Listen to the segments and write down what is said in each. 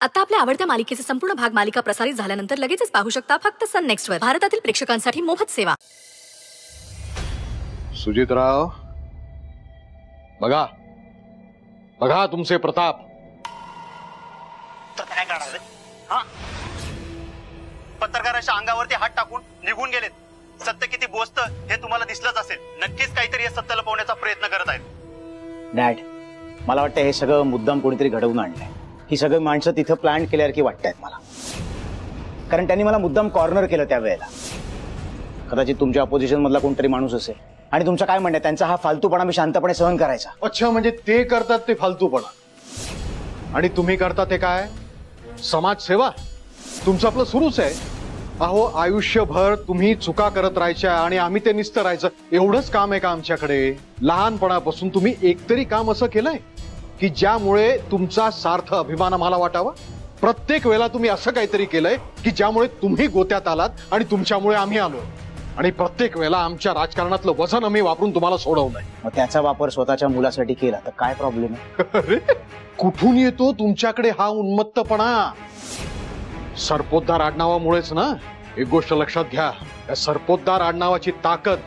आता आपल्या आवडत्या मालिकेचे संपूर्ण भाग मालिका प्रसारित झाल्यानंतर लगेचच पाहू शकता फक्त सन नेक्स्ट वर. भारतातील प्रेक्षकांसाठी मोफत सेवा. सुजितराव, बघा बघा तुमचे प्रताप. तर काय करणार रे? हा, पत्रकाराच्या अंगावरती हात टाकून निघून गेलेत. सत्य किती बोचतं हे तुम्हाला दिसलंच असेल. नक्कीच काहीतरी हे सत्य लपवण्याचा प्रयत्न करत आहेत. डॅड, मला वाटतं हे सगळं मुद्दाम कोणीतरी घडवून आणलंय. ही सगळी माणसं तिथं प्लॅन केल्यासारखी वाटतायत मला, कारण त्यांनी मला मुद्दाम कॉर्नर केलं त्यावेळेला. कदाचित तुमच्या अपोजिशन मधला कोणतरी माणूस असेल आणि तुमचं काय म्हणणं, त्यांचा हा फालतूपणा मी शांतपणे सहन करायचा. अच्छा, म्हणजे ते करतात ते फालतूपणा आणि तुम्ही करता ते काय? समाजसेवा. तुमचं आपलं सुरूच आहे. अहो, आयुष्यभर तुम्ही चुका करत राहायच्या आणि आम्ही ते निस्त राहायचं, एवढंच काम आहे का आमच्याकडे? लहानपणापासून तुम्ही एकतरी काम असं केलंय की ज्यामुळे तुमचा सार्थ अभिमान आम्हाला वाटावा? प्रत्येक वेळेला तुम्ही असं काहीतरी केलंय की ज्यामुळे तुम्ही गोत्यात आलात आणि तुमच्यामुळे आम्ही आलो. आणि प्रत्येक वेळेला आमच्या राजकारणातलं वजन आम्ही वापरून तुम्हाला सोडवलंय. मग त्याचा वापर स्वतःच्या मुलासाठी केला तर काय प्रॉब्लेम आहे? अरे, कुठून येतो तुमच्याकडे हा उन्मत्तपणा? सरपोतदार आडनावामुळेच ना. एक गोष्ट लक्षात घ्या, या सरपोतदार आडनावाची ताकद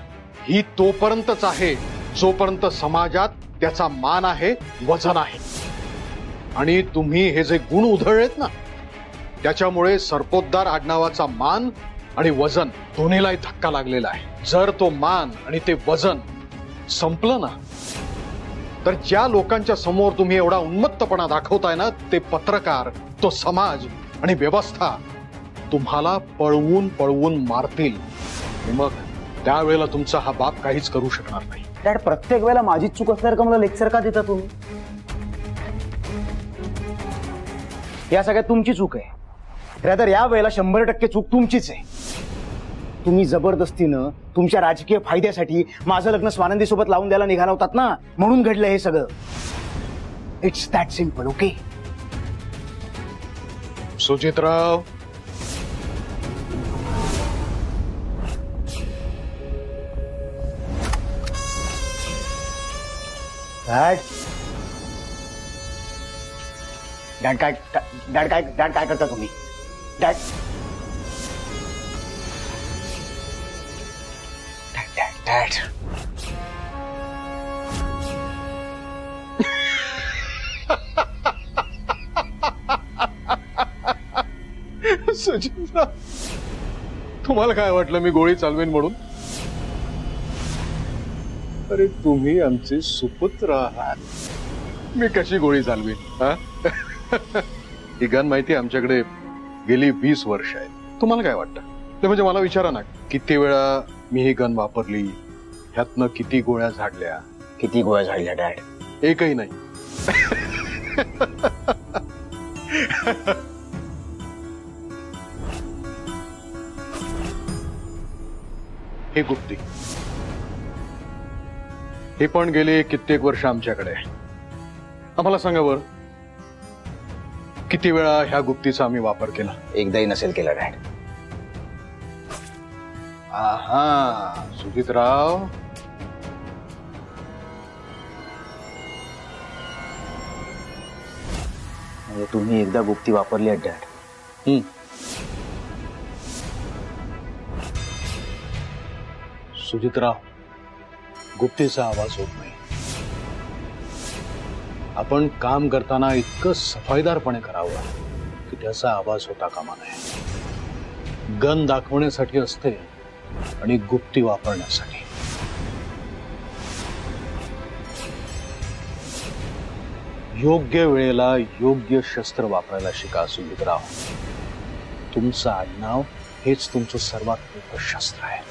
ही तोपर्यंतच आहे जोपर्यंत समाजात त्याचा मान आहे, वजन आहे. आणि तुम्ही हे जे गुण उधळलेत ना, त्याच्यामुळे सरपोतदार आडनावाचा मान आणि वजन दोन्हीलाही धक्का लागलेला आहे. जर तो मान आणि ते वजन संपलं ना, तर ज्या लोकांच्या समोर तुम्ही एवढा उन्मत्तपणा दाखवताय ना, ते पत्रकार, तो समाज आणि व्यवस्था तुम्हाला पळवून पळवून मारतील. मग त्यावेळेला तुमचा हा बाप काहीच करू शकणार नाही. डॅड, प्रत्येक वेळेला माझीच चूक असल्यावर का मला लेक्चर का देता तुम्ही? या सगळ्यात तुमची चूक आहे. रादर या वेळेला 100% चूक तुमचीच आहे. तुम्ही जबरदस्तीनं तुमच्या राजकीय फायद्यासाठी माझं लग्न स्वानंदी सोबत लावून द्यायला निघाला होतात ना, म्हणून घडलं हे सगळं. It's that simple. Okay Sujitrao, dad काय करता तुम्ही? डॅड सुजितराव, तुम्हाला काय वाटलं मी गोळी चालवेन म्हणून? अरे, तुम्ही आमचे सुपुत्र आहात. मी कशी गोळी चालवीन? ही गन माहिती आमच्याकडे गेली 20 वर्ष आहे. तुम्हाला काय वाटतं? ते म्हणजे मला विचारा ना, किती वेळा मी ही गन वापरली, ह्यातनं किती गोळ्या झाडल्या? किती गोळ्या झाडल्या डॅड? एकही नाही. हे गुप्ती, हे पण गेले कित्येक वर्ष आमच्याकडे. आम्हाला सांगा बर, किती वेळा ह्या गुप्तीचा आम्ही वापर केला? एकदाही नसेल केला डॅड. आहा, सुजितराव, म्हणजे तुम्ही एकदा गुप्ती वापरली आहे डॅड? सुजितराव, गुप्तीचा आवाज होत नाही. आपण काम करताना इतकं सफाईदारपणे करावं की त्याचा आवाज होता कामा नये. गन दाखवण्यासाठी असते आणि गुप्ती वापरण्यासाठी. योग्य वेळेला योग्य शस्त्र वापरायला शिका सुजितराव. तुमचं आडनाव हेच तुमचं सर्वात मोठं शस्त्र आहे.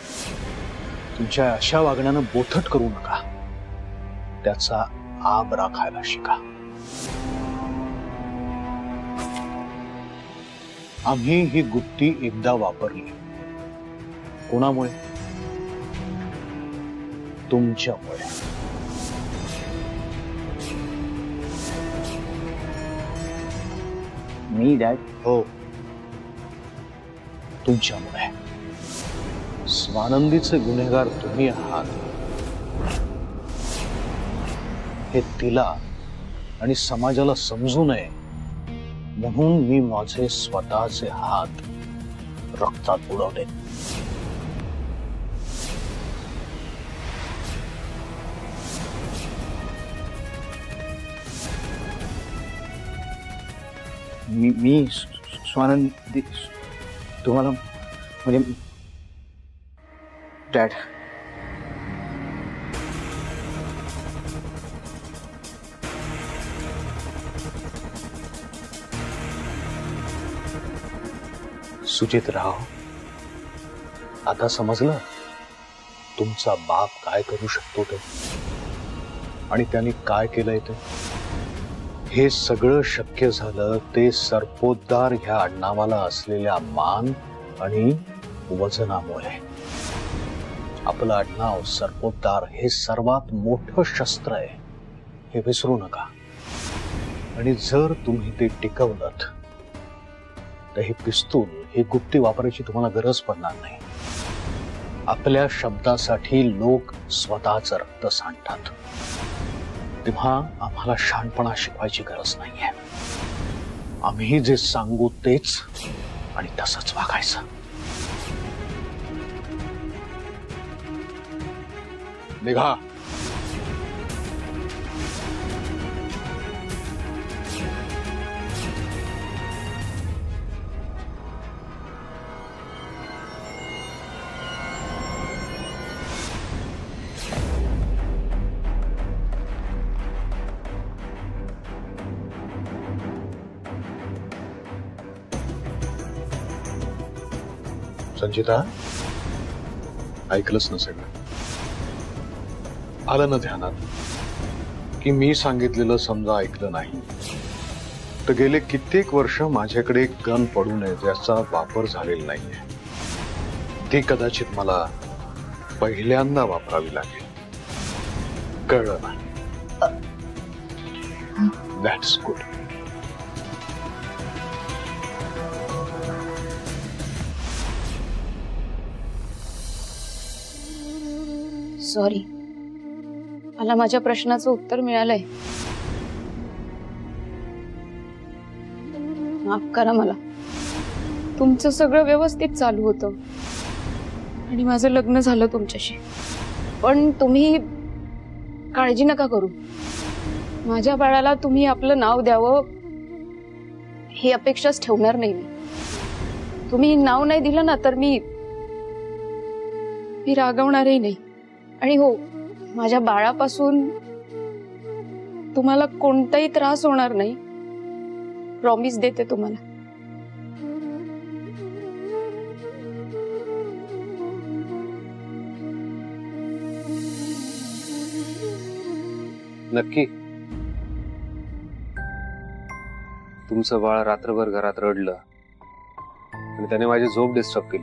तुमच्या अशा वागण्यानं बोथट करू नका, त्याचा आब राखायला शिका. आम्ही ही गुप्ती एकदा वापरली. कोणामुळे? तुमच्यामुळे. मी डॅड? हो, तुमच्यामुळे. स्वानंदीचे गुन्हेगार तुम्ही आहात हे तिला आणि समाजाला समजू नये म्हणून मी माझे स्वतःचे हात रक्तात बुडवले. मी स्वानंदी तुम्हाला म्हणजे डॅड सुचितराव, आता समजलं तुमचा बाप काय करू शकतो ते आणि त्यांनी काय केलंय ते. हे सगळं शक्य झालं ते सर्पोद्धार ह्या आडनावाला असलेल्या मान आणि वजनामुळे. आपलं आडनाव सर्पोद्धार हे सर्वात मोठं शस्त्र आहे, हे विसरू नका. आणि जर तुम्ही ते टिकवलंत तर हे पिस्तूल, ही गुप्ती वापरायची तुम्हाला गरज पडणार नाही. आपल्या शब्दासाठी लोक स्वतःचं रक्त सांडतात, तेव्हा आम्हाला शहाणपणा शिकवायची गरज नाहीये. आम्ही जे सांगू तेच आणि तसंच वागायचं. निघा. संचिता, ऐकलंच ना सगळं? आलं ना ध्यानात की मी सांगितलेलं समजा ऐकलं नाही तर गेले कित्येक वर्ष माझ्याकडे एक गन पडून आहे ज्याचा वापर झालेला नाहीये. ती कदाचित मला पहिल्यांदा वापरावी लागेल. कळलं ना? That's good. सॉरी, मला माझ्या प्रश्नाचं उत्तर मिळालंय. माफ करा मला. तुमचं सगळं व्यवस्थित चालू होतं आणि माझं लग्न झालं तुमच्याशी. पण तुम्ही काळजी नका करू. माझ्या बाळाला तुम्ही आपलं नाव द्यावं ही अपेक्षाच ठेवणार नाही मी. तुम्ही नाव नाही दिलं ना तर मी रागवणारही नाही. आणि हो, माझ्या बाळापासून तुम्हाला कोणताही त्रास होणार नाही, प्रॉमिस देते तुम्हाला. नक्की? तुमचं बाळ रात्रभर घरात रडलं आणि त्याने माझी झोप डिस्टर्ब केली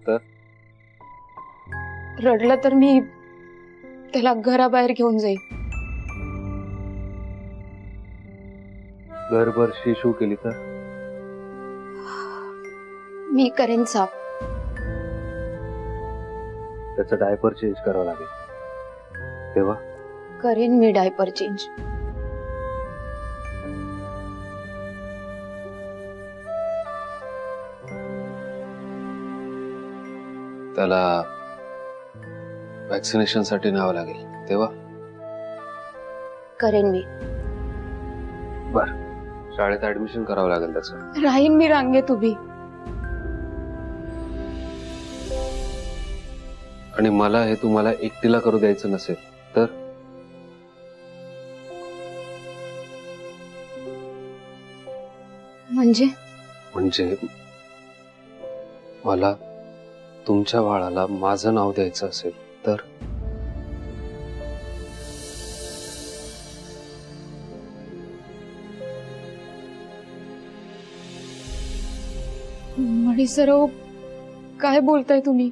तर? रडलं तर मी त्याला घराबाहेर घेऊन जाईल. घरभर शिशू केली तर? मी करेन साफ. त्याचं डायपर चेंज करावं लागेल तेव्हा? करेन मी डायपर चेंज. त्याला वॅक्सिनेशन साठी न्यावं लागेल तेव्हा? करेन मी. बर, शाळेत ऍडमिशन करावं लागेल त्याचं. राहीन मी रांगेत उभी. आणि मला हे तुम्हाला एकटीला करू द्यायचं नसेल तर? म्हणजे मला तुमच्या बाळाला माझं नाव द्यायचं असेल तर? मणिसराव, काय बोलताय तुम्ही?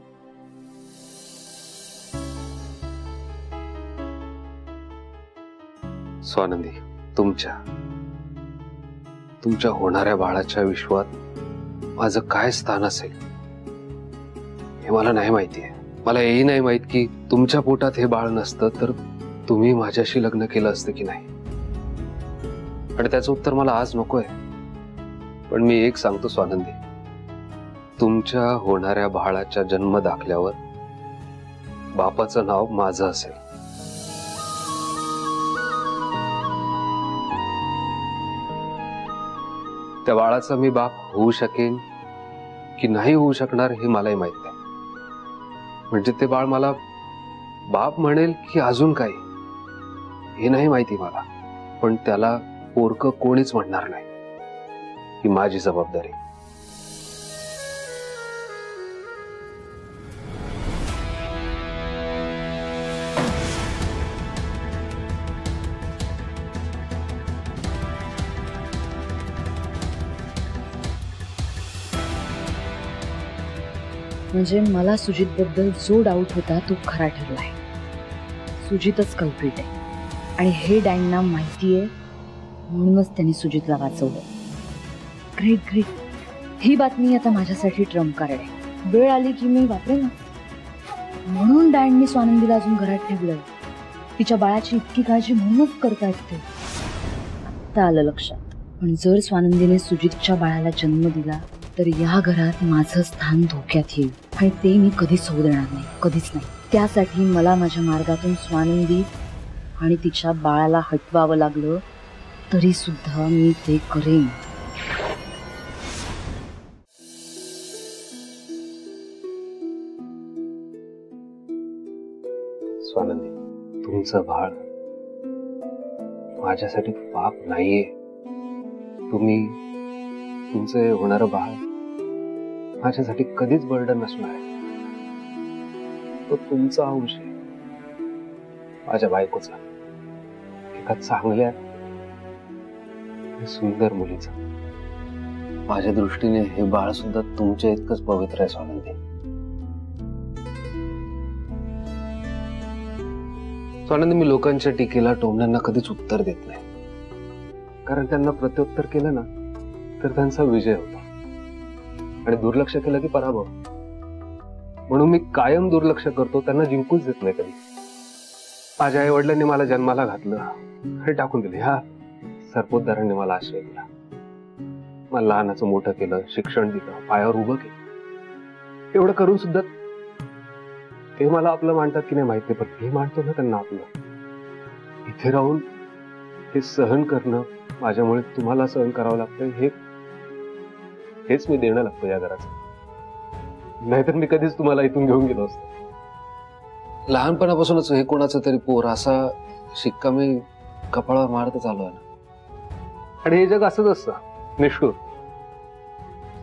स्वानंदी, तुमच्या होणाऱ्या बाळाच्या विश्वात माझं काय स्थान असेल हे मला नाही माहितीये. मला हेही नाही माहित की तुमच्या पोटात हे बाळ नसतं तर तुम्ही माझ्याशी लग्न केलं असतं की नाही. आणि त्याचं उत्तर मला आज नकोय. पण मी एक सांगतो स्वानंदी, तुमच्या होणाऱ्या बाळाच्या जन्म दाखल्यावर बापाचं नाव माझं असेल. त्या बाळाचा मी बाप होऊ शकेन की नाही होऊ शकणार हे मलाही माहित नाही. म्हणजे ते बाळ मला बाप म्हणेल की अजून काही हे नाही माहिती मला, पण त्याला पोरकं कोणीच म्हणणार नाही ही माझी जबाबदारी. म्हणजे मला सुजित बद्दल जो डाऊट होता तो खरा ठरलाय. सुजितच कल्प्रिट आहे आणि हे डॅनना माहितीये, म्हणूनच त्यांनी सुजितला वाचवलं. Great great. ही बातमी आता माझ्यासाठी ट्रम्प कार्ड आहे. वेळ आली की मी वापरेन. म्हणून डॅननी स्वानंदीला अजून घरात ठेवलंय. तिच्या बाळाची इतकी काळजी म्हणूनच करतायत ते. आत्ता आलं लक्षात. पण जर स्वानंदीने सुजितच्या बाळाला जन्म दिला तर या घरात माझं स्थान धोक्यात येईल आणि ते मी कधीच होऊ देणार नाही, कधीच नाही. त्यासाठी मला माझ्या मार्गातून स्वानंदी आणि तिच्या बाळाला हटवावं लागलं तरी सुद्धा मी ते करेन. स्वानंदी, तुमचं बाळ माझ्यासाठी पाप नाहीये. तुमचं होणारं बाळ माझ्यासाठी कधीच बर्डन नसणार आहे. तो तुमचा अंश आहे, माझ्या बायकोचा, एका चांगल्या सुंदर मुलीचा. माझ्या दृष्टीने हे बाळ सुद्धा तुमच्या इतकंच पवित्र आहे स्वानंदी. स्वानंदी, मी लोकांच्या टीकेला टोमण्यांना कधीच उत्तर देत नाही, कारण त्यांना प्रत्युत्तर केलं ना तर त्यांचा विजय होता आणि दुर्लक्ष केलं की पराभव. म्हणून मी कायम दुर्लक्ष करतो, त्यांना जिंकूच देत नाही कधी. माझ्या आई वडिलांनी मला जन्माला घातलं आणि टाकून दिले. ह्या सरपोतदारांनी मला आश्रय दिला, मला लहानाचं मोठं केलं, शिक्षण दिलं, पायावर उभं केलं. एवढं करून सुद्धा ते मला आपलं मानतात की नाही माहित नाही, पण मी मानतो ना त्यांना आपलं. इथे राहून हे सहन करणं, माझ्यामुळे तुम्हाला सहन करावं लागतं, हेच मी देणं लागतो या घराचं. नाहीतर मी कधीच तुम्हाला इथून घेऊन गेलो असतो. लहानपणापासूनच हे कोणाचं तरी पोर असा शिक्का मी कपाळावर मारतच आलो आहे ना. आणि हे जग असंच असतं, निष्ठुर.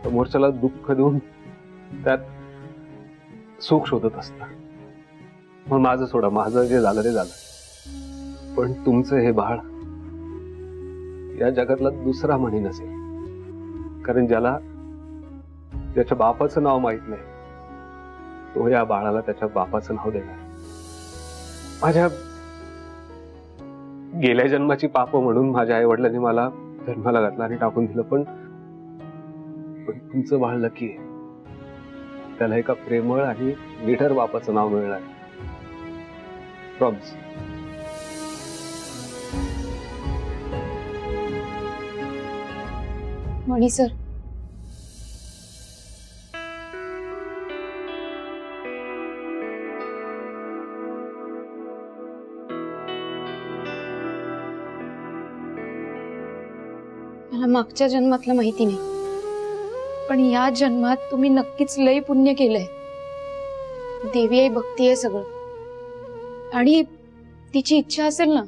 समोरच्याला दुःख देऊन त्यात सुख शोधत असतं. मग माझं सोडा, माझं जे झालं ते झालं, पण तुमचं हे बाळ या जगातला दुसरा म्हणी नसेल. कारण ज्याच्या बापाचं नाव माहित नाही तो या बाळाला त्याच्या बापाचं नाव देणार. माझ्या गेल्या जन्माची पाप म्हणून माझ्या आई वडिलांनी मला जन्माला घातलं आणि टाकून दिलं, पण तुमचं बाळ लकी आहे. त्याला एका प्रेमळ आणि निडर बापाचं नाव मिळणार. प्रॉमिस. मणी सर, मला मागच्या जन्मातलं माहिती नाही, पण या जन्मात तुम्ही नक्कीच लय पुण्य केलंय. देवी आई भक्ती आहे सगळं, आणि तिची इच्छा असेल ना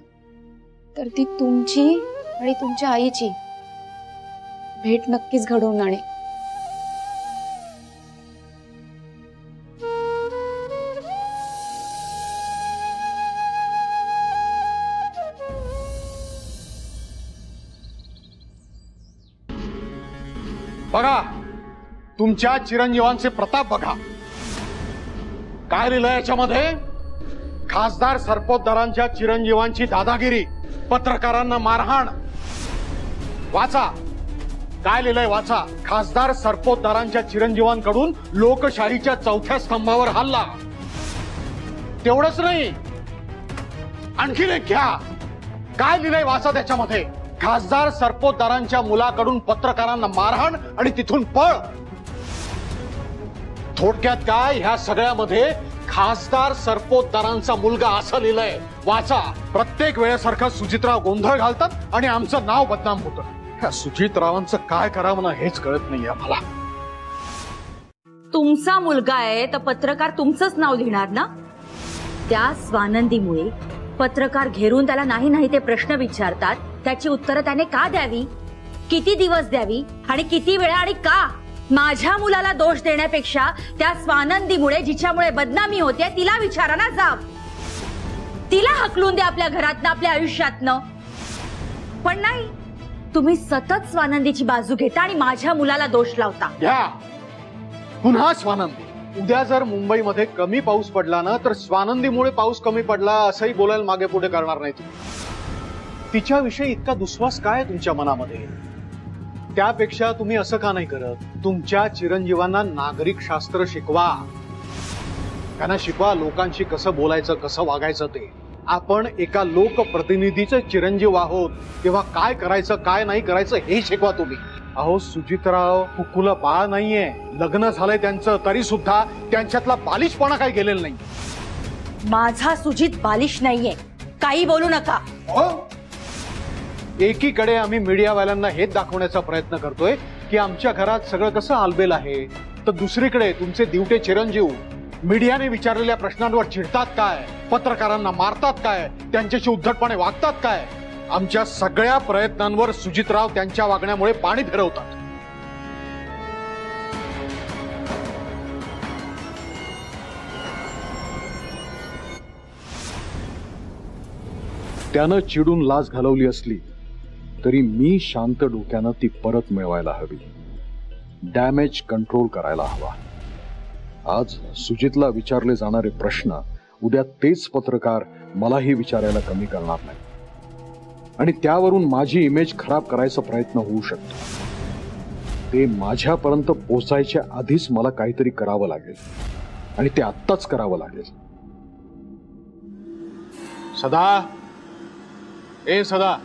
तर ती तुमची आणि तुमच्या आईची भेट नक्कीच घडवून आणेल. बघा, तुमच्या चिरंजीवांचे प्रताप बघा. काय लिहिलं याच्यामध्ये? खासदार सरपोतदारांच्या चिरंजीवांची दादागिरी, पत्रकारांना मारहाण. वाचा काय लिहिलंय, वाचा. खासदार सरपोतदारांच्या चिरंजीवांकडून लोकशाहीच्या चौथ्या स्तंभावर हल्ला. तेवढंच नाही, आणखीन एक घ्या. काय लिहिलंय वाचा त्याच्यामध्ये. खासदार सरपोतदारांच्या मुलाकडून पत्रकारांना मारहाण आणि तिथून पळ. थोडक्यात काय, ह्या सगळ्यामध्ये खासदार सरपोतदारांचा मुलगा असं लिहिलंय. वाचा. प्रत्येक वेळेसारखा सुजितराव गोंधळ घालतात आणि आमचं नाव बदनाम होतं. ह्या सुजितरावांचं काय करावं ना हेच कळत नाहीये मला. तुमचा मुलगा आहे तर पत्रकार तुमचंच नाव लिहिणार ना. त्या स्वानंदीमुळे पत्रकार घेरून त्याला नाही नाही ते प्रश्न विचारतात. त्याची उत्तरं त्याने का द्यावी, किती दिवस द्यावी आणि किती वेळा आणि का. माझ्या मुलाला दोष देण्यापेक्षा त्या स्वानंदीमुळे जिच्यामुळे बदनामी होते तिला विचारा ना जाब. तिला हकलून द्या आपल्या घरातनं, आपल्या आयुष्यातनं. पण नाही, तुम्ही सतत स्वानंदीची बाजू घेता आणि माझ्या मुलाला दोष लावता. या पुन्हा स्वानंदी. उद्या जर मुंबईमध्ये कमी पाऊस पडला ना तर स्वानंदीमुळे पाऊस कमी पडला असंही बोलायला मागे पुढे करणार नाही तुम्ही. तिच्याविषयी इतका दुस्वास काय तुमच्या मनामध्ये. त्यापेक्षा तुम्ही असं का नाही करत, तुमच्या चिरंजीवांना नागरिक शास्त्र शिकवा. त्यांना शिकवा लोकांशी कसं बोलायचं, कसं वागायचं ते. आपण एका लोकप्रतिनिधीचे चिरंजीव आहोत, तेव्हा काय करायचं काय नाही करायचं हे शिकवा तुम्ही. अहो सुजितराव हुकुला बाळ नाहीये, लग्न झालंय त्यांचं, तरी सुद्धा त्यांच्यातला बालिशपणा काही गेलेला नाही. माझा सुजित बालिश नाहीये, काही बोलू नका. एकीकडे आम्ही मीडियावाल्यांना हेच दाखवण्याचा प्रयत्न करतोय की आमच्या घरात सगळं कसं आलबेल आहे, तर दुसरीकडे तुमचे दिवटे चिरंजीव मीडियाने विचारलेल्या प्रश्नांवर चिडतात काय, पत्रकारांना मारतात काय, त्यांच्याशी उद्धटपणे वागतात काय. आमच्या सगळ्या प्रयत्नांवर सुजितराव त्यांच्या वागण्यामुळे पाणी फिरवतात. त्यानं चिडून लाज घालवली असली तरी मी शांत डोक्यानं ती परत मिळवायला हवी. डॅमेज कंट्रोल करायला हवा. आज सुजितला विचारले जाणारे प्रश्न उद्या तेच पत्रकार मलाही विचारायला कमी करणार नाही आणि त्यावरून माझी इमेज खराब करायचा प्रयत्न होऊ शकतो. ते माझ्यापर्यंत पोहोचायच्या आधीच मला काहीतरी करावं लागेल आणि ते आत्ताच करावं लागेल. सदा, ए सदा.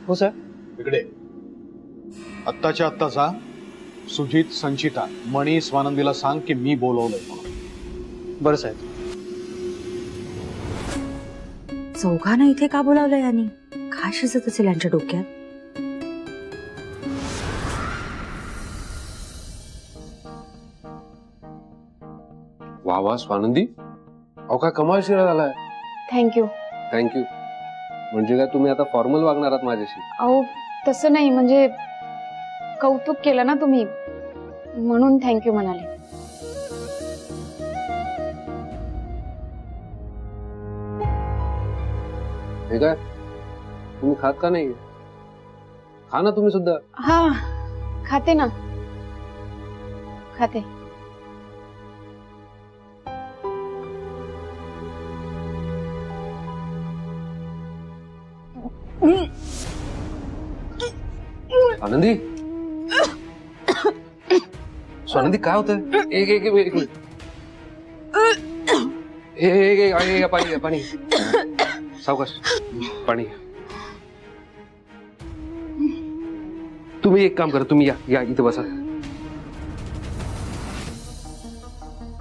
हो सर. इकडे आत्ताच्या आत्ता जा. सुजित, संचिता, मणी, स्वानंदीला सांग की मी बोलवलंय म्हणून. बरं साहेब. चौघांना इथे का बोलावलंय यांनी, काय शिजत असेल यांच्या डोक्यात. वा वा स्वानंदी, अहो काय कमाल शिरा झालाय. थँक्यू. थँक्यू म्हणजे काय, तुम्ही आता फॉर्मल वागणार आहात माझ्याशी. अहो तसं नाही, म्हणजे कौतुक केलं ना तुम्ही म्हणून थँक्यू म्हणाले. हे काय, तुम्ही खात का नाही. खा ना तुम्ही सुद्धा. हा खाते ना, खाते. आनंदी, स्वानंदी काय होतंय. एक एक एक मिनिट. पाणी पाणी सावकाश. पाणी. तुम्ही एक काम करा, तुम्ही या या इथे बसा.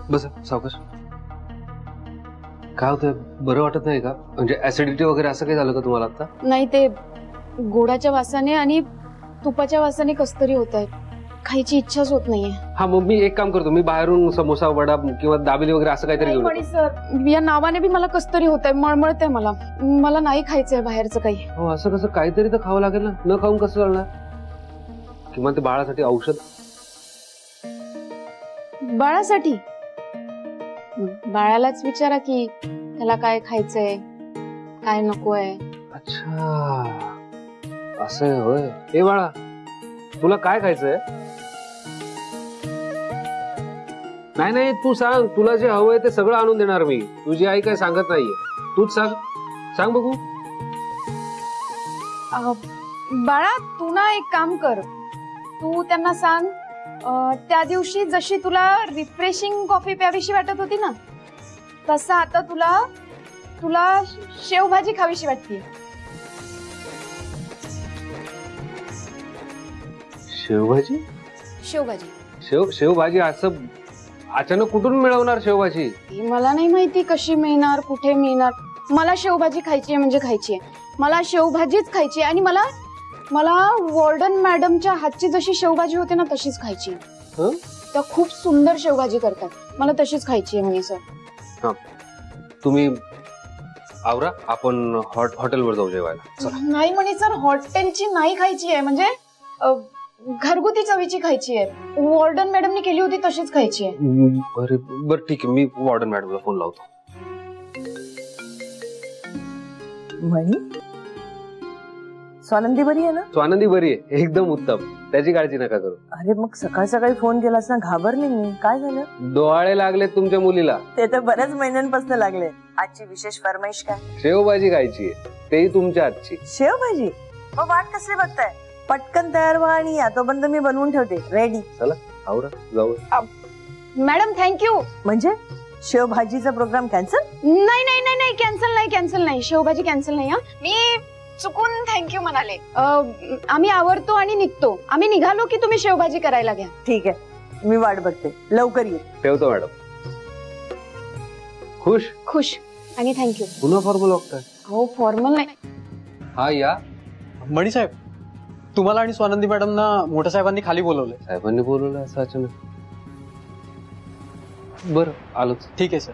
बसा सावकाश. काय होतंय, बरं वाटत नाही का, म्हणजे ऍसिडिटी वगैरे असं काही झालं का तुम्हाला आता. नाही, ते गोडाच्या वासाने आणि तुपाच्या वासाने कसतरी होत आहे, खायची इच्छाच होत नाहीये. हा मग मी एक काम करतो, मी बाहेरून समोसा वडा किंवा दाबेली वगैरे असं काहीतरी घेऊन पण सर या नावाने बी मला कसतरी होत आहे, मळमळत आहे मला. मला नाही खायचंय बाहेरचं काही. हो असं कसं, काहीतरी तर खावं लागेल ना, न खाऊन कसं चालणार. किंवा ते बाळासाठी औषध. बाळासाठी बाळालाच विचारा की त्याला काय खायचंय काय नकोय. अच्छा असं आहे होय. ए बाळा, तुला काय खायचंय. नाही नाही तू सांग, तुला जे हवंय ते सगळं आणून देणार मी. तुझी आई काय सांगत नाहीये, तूच सांग. सांग बघू. बाळा तू ना एक काम कर, तू त्यांना सांग त्या दिवशी जशी तुला रिफ्रेशिंग कॉफी प्यावीशी वाटत होती ना, तसं आता तुला तुला शेवभाजी खावीशी वाटते. शेवभाजी? शेवभाजी. शेवभाजी असं अचानक कुठून मिळवणार शेवभाजी? ही मला नाही माहिती कशी मिळणार, कुठे मिळणार. मला शेवभाजी खायची आहे म्हणजे खायची आहे. मला शेवभाजीच खायची आहे आणि मला वॉर्डन मॅडमच्या हातची जशी शेवभाजी होते ना तशीच खायची आहे. त्या खूप सुंदर शेवभाजी करतात, मला तशीच खायची आहे म्हणे सर. तुम्ही आवरा, आपण हॉटेलवर जाऊ जेवायला. नाही म्हणे सर, हॉटेलची नाही खायची आहे, म्हणजे घरगुती चवीची खायची आहे. वॉर्डन मॅडमने केली होती तशीच खायची आहे. बरं ठीक आहे, मी वॉर्डन मॅडमला फोन लावतो. म्हणी स्वानंदी बरी आहे ना? स्वानंदी बरी आहे, एकदम उत्तम, त्याची काळजी नका करू. अरे मग सकाळ सकाळी फोन केलास ना, घाबरली मी. काय झालं? डोहाळे लागले तुमच्या मुलीला. ते तर बऱ्याच महिन्यांपासून लागले. आजची विशेष फरमाईश काय? शेवभाजी खायची आहे, तेही तुमच्या हातची. शेवभाजी? मग वाट कसली बघताय? पटकन तयार व्हा आणि या, तोपर्यंत मी बनवून ठेवते रेडी. चला आवरा, जाऊ. Madam thank you. म्हणजे शेवभाजीचा प्रोग्राम कॅन्सल? नाही नाही नाही नाही, कॅन्सल नाही, शेवभाजी कॅन्सल नाही. मी चुकून थँक्यू म्हणाले. आम्ही आवरतो आणि निघतो. आम्ही निघालो की तुम्ही शेवभाजी करायला घ्या. ठीक आहे, मी वाट बघते, लवकर ये. ठेवतो मॅडम. खुश आणि थँक्यू. पुन्हा फॉर्मल वागताय? हो फॉर्मल नाही. हा या. मणी साहेब, तुम्हाला आणि स्वानंदी मॅडमना मोठ्या साहेबांनी खाली बोलवलंय. साहेबांनी बोलवलं असं अचानक? बरं आलोच. ठीक आहे सर.